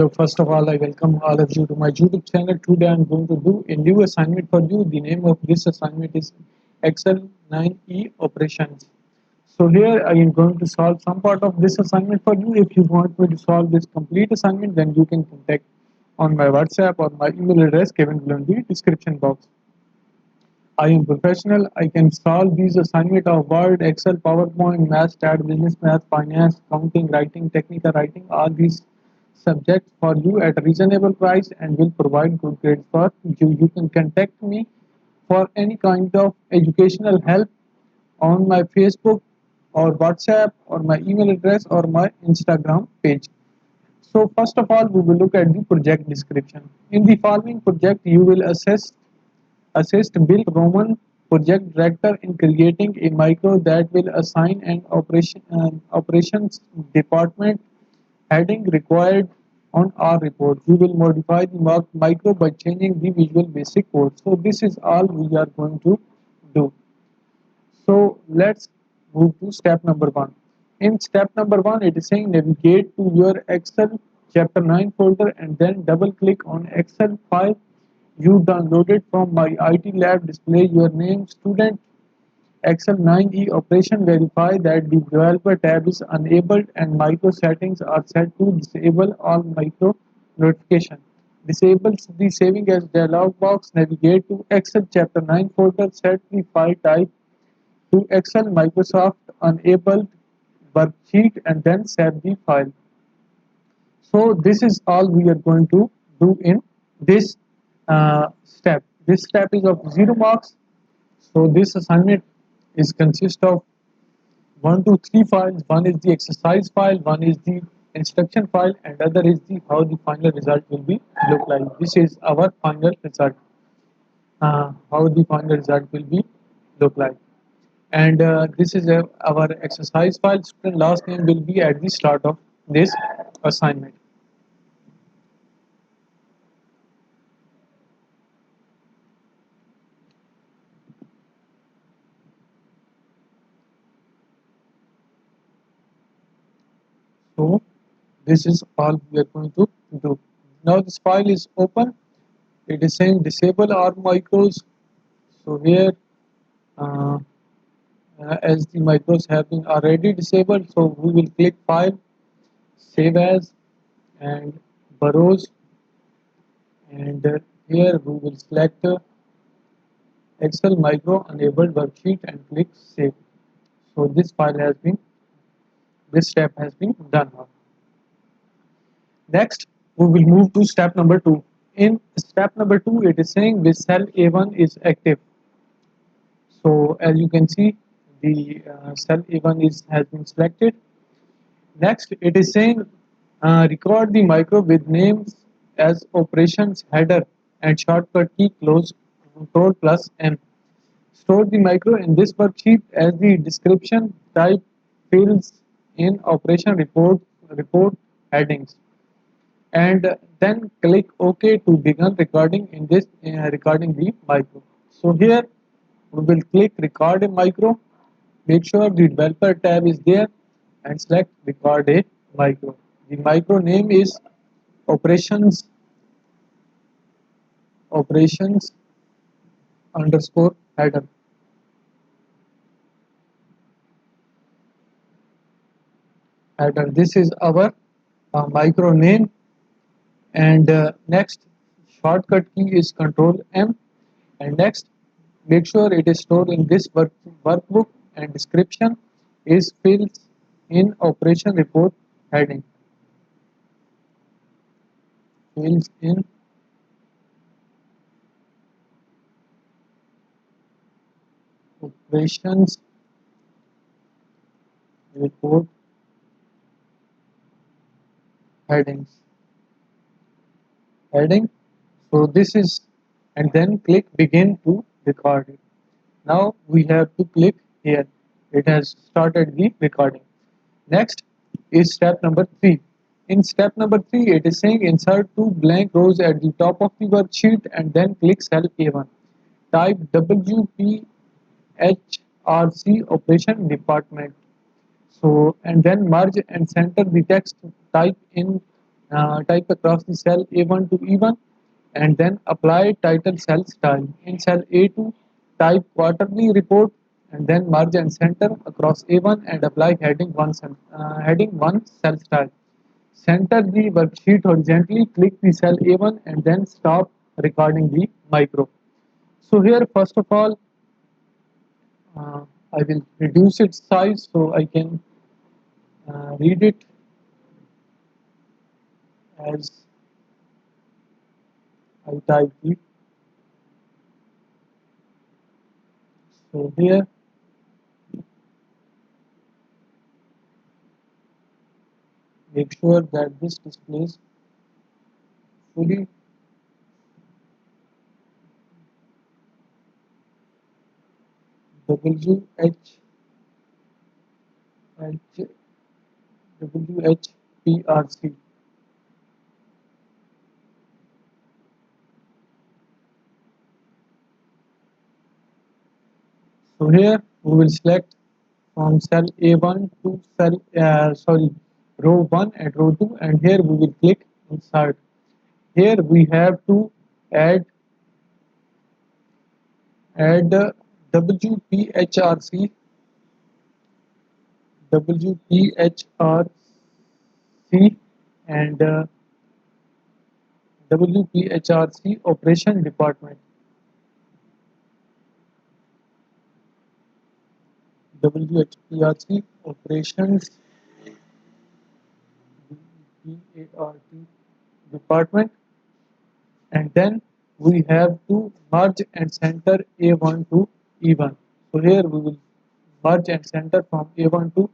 So first of all, I welcome all of you to my YouTube channel. Today I'm going to do a new assignment for you. The name of this assignment is Excel 9E operations. So here I am going to solve some part of this assignment for you. If you want me to solve this complete assignment, then you can contact on my WhatsApp or my email address given below in the description box. I am professional. I can solve these assignments of Word, Excel, PowerPoint, Math, Stat, Business Math, Finance, Accounting, Writing, Technical Writing, all these subjects for you at a reasonable price and will provide good grades for you. You can contact me for any kind of educational help on my Facebook or WhatsApp or my email address or my Instagram page. So first of all, we will look at the project description. In the following project, you will assist Bill Roman, project director, in creating a micro that will assign an operations department heading required on our report. We will modify the micro by changing the visual basic code. So this is all we are going to do. So let's move to step number one. In step number one, it is saying navigate to your Excel chapter 9 folder and then double click on Excel file you downloaded from my IT lab. Display your name, student. Excel 9E operation verify that the developer tab is enabled and micro settings are set to disable all micro notification. Disable the saving as dialog box. Navigate to Excel chapter 9 folder. Set the file type to Excel Microsoft enabled worksheet and then save the file. So this is all we are going to do in this step. This step is of 0 marks. So this assignment is consist of 1 to 3 files. One is the exercise file, one is the instruction file, and other is the how the final result will be look like. This is our final result. How the final result will be look like. And this is our exercise file. Student last name will be at the start of this assignment. So this is all we are going to do. Now this file is open. It is saying disable all micros. So here uh, as the micros have been already disabled, so we will click file, save as, and browse, and here we will select Excel micro enabled worksheet and click save. So this step has been done now. Next, we will move to step number 2. In step number 2, it is saying this cell A1 is active. So as you can see, the cell A1 has been selected. Next, it is saying record the micro with names as operations header and shortcut key close control plus M. Store the micro in this worksheet as the description type fields in operation report headings, and then click OK to begin recording in this recording the micro. So here we will click record a micro. Make sure the developer tab is there and select record a micro. The micro name is operations underscore header. This is our micro name, and next shortcut key is control M, and next make sure it is stored in this workbook, and description is fields in operation report heading. Fields in operations report headings. Heading. So this is, and then click begin to record it. Now we have to click here. It has started the recording. Next is step number 3. In step number 3, it is saying insert 2 blank rows at the top of the worksheet and then click cell A1. Type WPHRC operation department. So and then merge and center the text type in type across the cell A1 to E1 and then apply title cell style. In cell A2, type quarterly report and then merge and center across A1 and apply heading 1 cell style. Center the worksheet horizontally, click the cell A1 and then stop recording the micro. So here first of all, uh, I will reduce its size so I can read it as I type it. So here make sure that this displays fully WH WHPRC. So here we will select from cell A1 to row 1 and row 2, and here we will click insert. Here we have to add WPHRC and WPHRC operation department. WHPRC operations DART department, and then we have to merge and center A1 to E1. So here we will merge and center from A1 to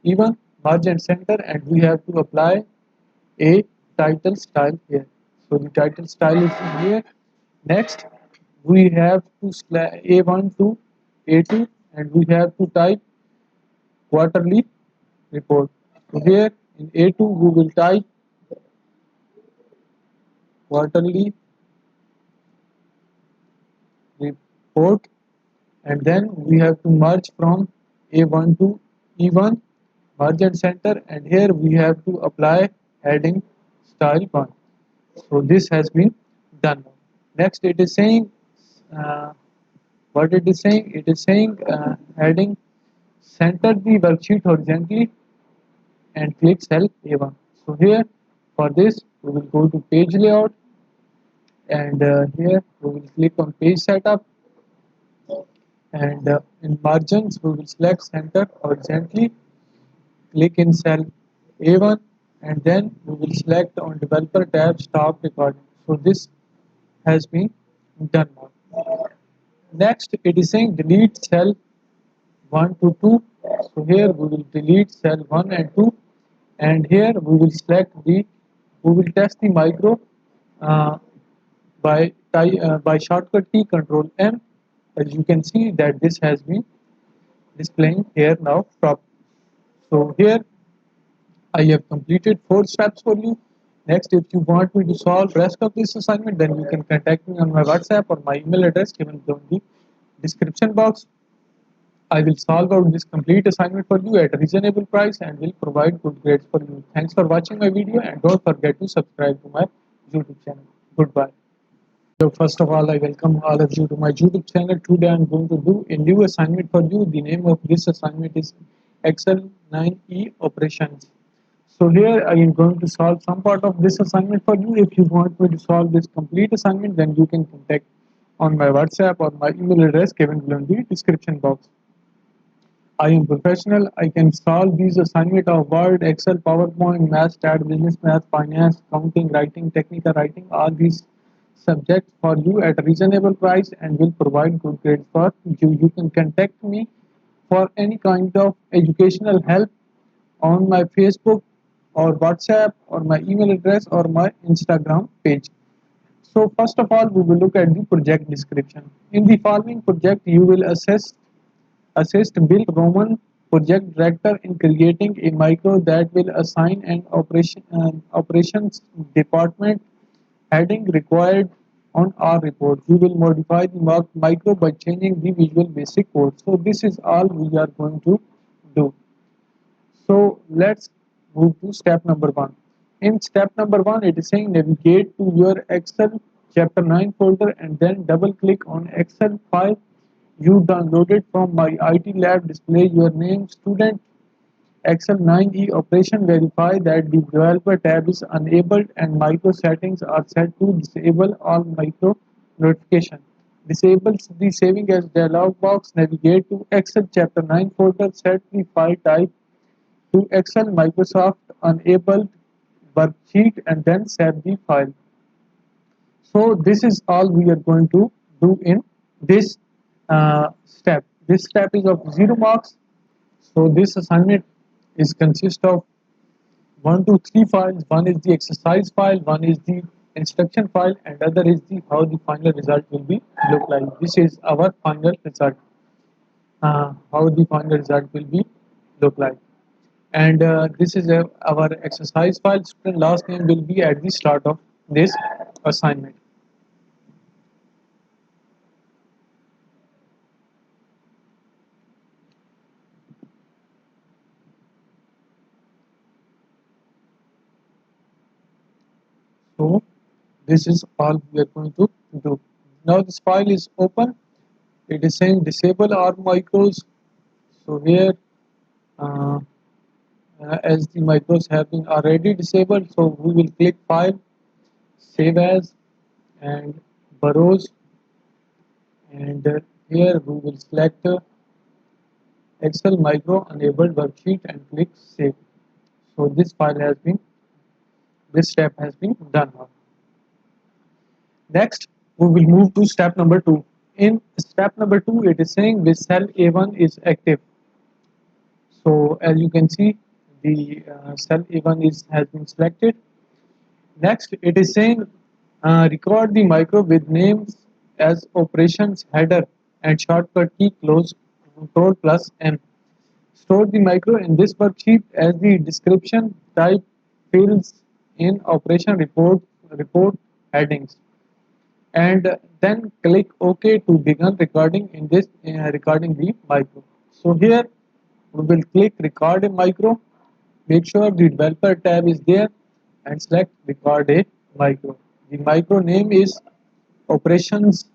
E1, merge and center, and we have to apply a title style here. So the title style is here. Next, we have to A1 to A2, and we have to type quarterly report. So here in A2 we will type quarterly report, and then we have to merge from A1 to E1, merge and center, and here we have to apply heading style 1. So this has been done. Next it is saying uh, what it is saying. It is saying heading center the worksheet horizontally and click cell A1. So here for this we will go to page layout, and here we will click on page setup, and in margins we will select center horizontally, click in cell A1, and then we will select on developer tab stop recording. So this has been done now. Next it is saying delete cell 1 to 2. So here we will delete cell 1 and 2, and here we will we will test the micro uh, by shortcut key Control M. As you can see that this has been displaying here now top. So here I have completed 4 steps for you. Next, if you want me to solve rest of this assignment, then you can contact me on my WhatsApp or my email address given below in the description box. I will solve out this complete assignment for you at a reasonable price and will provide good grades for you. Thanks for watching my video, and don't forget to subscribe to my YouTube channel. Goodbye. So first of all, I welcome all of you to my YouTube channel. Today I'm going to do a new assignment for you. The name of this assignment is Excel 9E operations. So here I am going to solve some part of this assignment for you. If you want me to solve this complete assignment, then you can contact on my WhatsApp or my email address given below in the description box. I am professional. I can solve these assignments of Word, Excel, PowerPoint, Math, Stat, Business Math, Finance, Accounting, Writing, Technical Writing, all these subjects for you at a reasonable price and will provide good grades for you. You can contact me for any kind of educational help on my Facebook or WhatsApp or my email address or my Instagram page. So first of all, we will look at the project description. In the following project, you will assist Bill Roman, project director, in creating a micro that will assign an operations department heading required on our report. We will modify the micro by changing the visual basic code. So this is all we are going to do. So let's move to step number 1. In step number 1, it is saying navigate to your Excel chapter 9 folder and then double click on Excel file you downloaded from my IT lab. Display your name, student. Excel 9e operation verify that the developer tab is enabled and micro settings are set to disable all micro notification. Disable the saving as dialog box. Navigate to Excel chapter 9 folder. Set the file type to Excel Microsoft enabled worksheet and then save the file. So this is all we are going to do in this step. This step is of 0 marks. So this assignment is consist of 1 to 3 files. One is the exercise file, one is the instruction file, and other is the how the final result will be look like. This is our final result. How the final result will be look like. And this is our exercise file. Student last name will be at the start of this assignment. So this is all we are going to do. Now this file is open. It is saying disable all micros. So here uh, as the micros have been already disabled, so we will click file, save as, and browse, and here we will select Excel micro enabled worksheet and click save. So this step has been done now. Next, we will move to step number 2. In step number 2, it is saying this cell A1 is active. So as you can see, the cell A1 has been selected. Next, it is saying record the micro with names as operations header and shortcut key close control plus M. Store the micro in this worksheet as the description type fields in operation report headings, and then click OK to begin recording in this recording the micro. So here we will click record a micro. Make sure the developer tab is there and select record a micro. The micro name is operations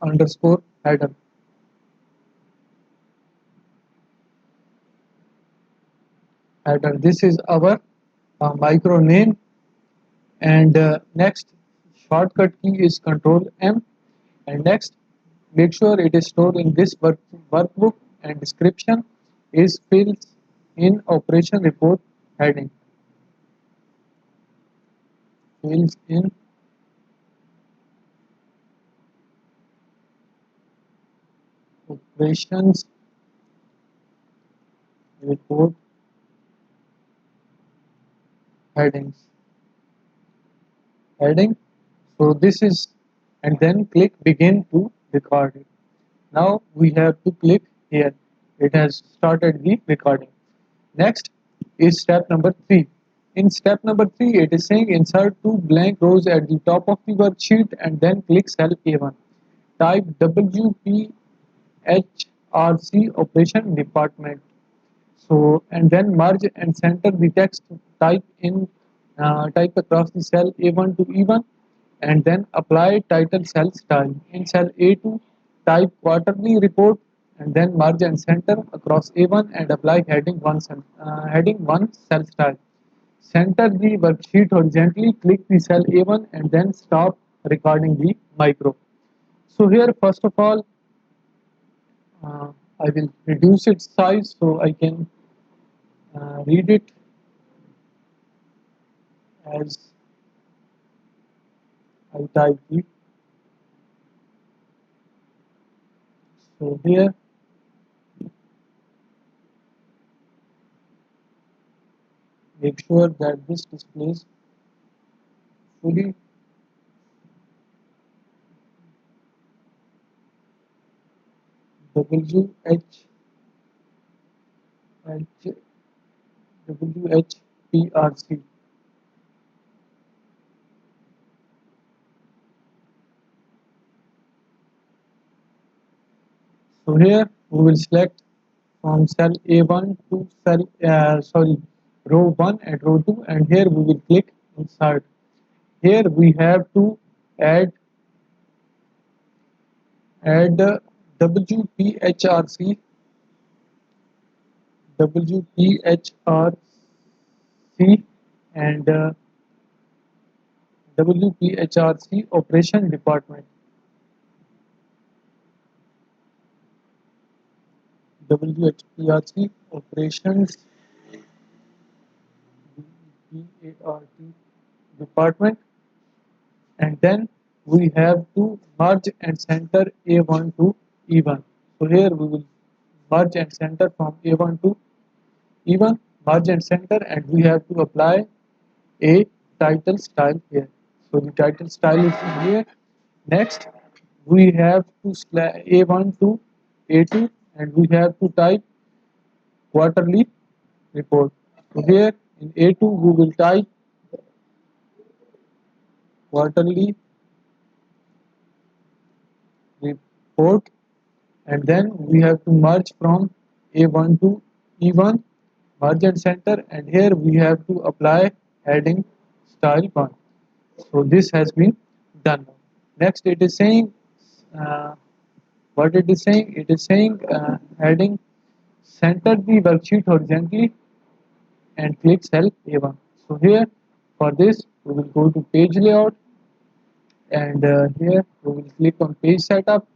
underscore header. This is our micro name, and next shortcut key is control M, and next make sure it is stored in this workbook, and description is filled in operation report heading. Fills in operations report heading. So this is, and then click begin to record it. Now we have to click here. It has started the recording. Next is step number 3. In step number 3, it is saying insert 2 blank rows at the top of the worksheet and then click cell A1. Type WPHRC operation department. So and then merge and center the text type across the cell A1 to E1, and then apply title cell style. In cell A2, type quarterly report and then merge and center across A1 and apply heading 1 cell style. Center the worksheet horizontally, click the cell A1 and then stop recording the micro. So here first of all I will reduce its size so I can read it as I type it. So here make sure that this displays fully. WH WHPRC. So here we will select from cell A1 to row 1 and row 2, and here we will click insert. Here we have to add WPHRC and WPHRC operation department. WHPRC operations DEPART department, and then we have to merge and center A1 to E1. So here we will merge and center from A1 to E1, merge and center, and we have to apply a title style here. So the title style is here. Next, we have to A1 to A2, and we have to type quarterly report. So here in A2 we will type quarterly report, and then we have to merge from A1 to E1, merge and center, and here we have to apply heading style 1. So this has been done. Next, it is saying uh, what it is saying. It is saying heading center the worksheet horizontally and click cell A1. So here for this we will go to page layout, and here we will click on page setup,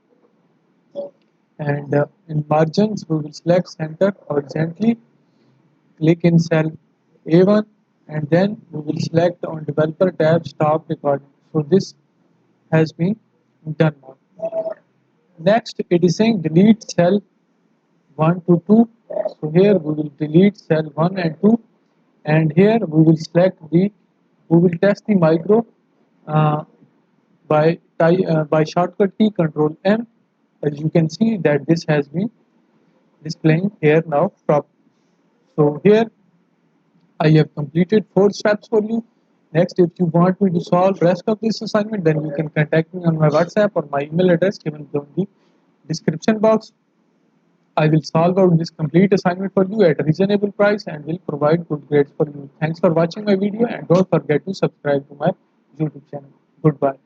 and in margins we will select center horizontally, click in cell A1, and then we will select on developer tab stop recording. So this has been done now. Next, it is saying delete cell 1 to 2. So here we will delete cell 1 and 2, and here we will test the micro uh, by shortcut key Control M. As you can see that this has been displaying here now properly. So here I have completed 4 steps for you. Next, if you want me to solve rest of this assignment, then you can contact me on my WhatsApp or my email address given in the description box. I will solve out this complete assignment for you at a reasonable price and will provide good grades for you. Thanks for watching my video, and don't forget to subscribe to my YouTube channel. Goodbye.